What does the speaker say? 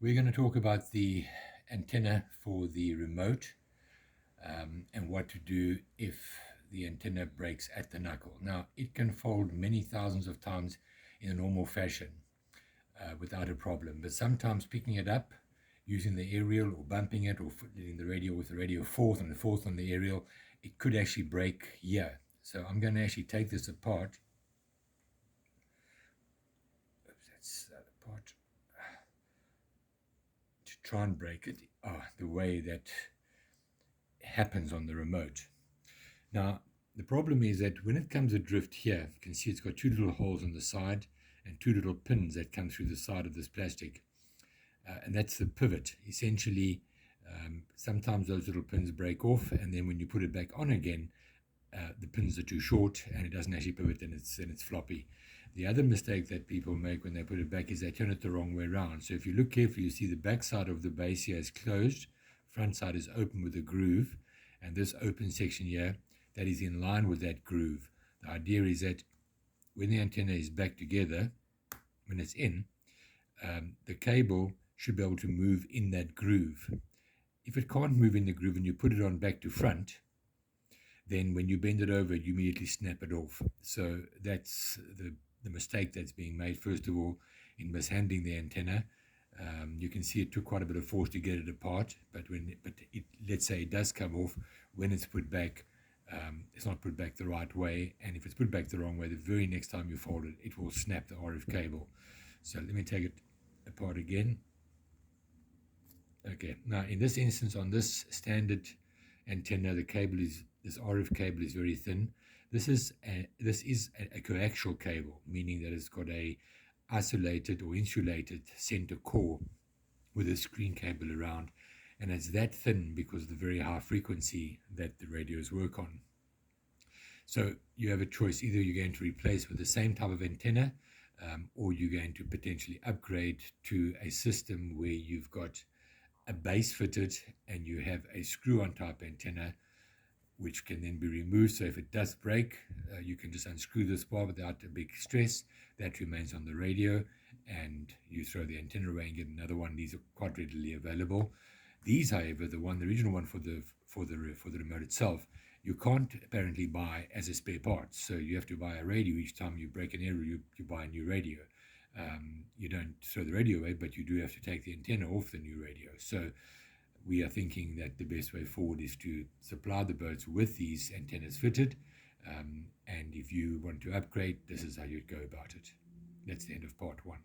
We're going to talk about the antenna for the remote and what to do if the antenna breaks at the knuckle. Now, it can fold many thousands of times in a normal fashion without a problem, but sometimes picking it up using the aerial or bumping it or hitting the radio with the radio fourth and the fourth on the aerial, it could actually break here. So I'm going to actually take this apart. Oops, that's the part. To try and break it the way that happens on the remote. Now, the problem is that when it comes adrift here, you can see it's got two little holes on the side and two little pins that come through the side of this plastic. And that's the pivot. Essentially, sometimes those little pins break off, and then when you put it back on again, the pins are too short and it doesn't actually pivot, and it's floppy. The other mistake that people make when they put it back is they turn it the wrong way around. So if you look carefully, you see the back side of the base here is closed, front side is open with a groove, and this open section here, that is in line with that groove. The idea is that when the antenna is back together, when it's in, the cable should be able to move in that groove. If it can't move in the groove and you put it on back to front, then when you bend it over, you immediately snap it off. So that's the mistake that's being made, first of all, in mishandling the antenna. You can see it took quite a bit of force to get it apart, but let's say it does come off, when it's put back, it's not put back the right way, and if it's put back the wrong way, the very next time you fold it, it will snap the RF cable. So let me take it apart again. Okay, now in this instance, on this standard antenna, this RF cable is very thin. This is a coaxial cable, meaning that it's got a isolated or insulated center core with a screen cable around, and it's that thin because of the very high frequency that the radios work on. So you have a choice: either you're going to replace with the same type of antenna, or you're going to potentially upgrade to a system where you've got a base fitted and you have a screw-on type antenna, which can then be removed. So if it does break, you can just unscrew this bar without a big stress. That remains on the radio, and you throw the antenna away and get another one. These are quite readily available. These, however, the original one for the remote itself, you can't apparently buy as a spare part. So you have to buy a radio each time you break an error. You buy a new radio. You don't throw the radio away, but you do have to take the antenna off the new radio. So we are thinking that the best way forward is to supply the boats with these antennas fitted. And if you want to upgrade, this is how you'd go about it. That's the end of part 1.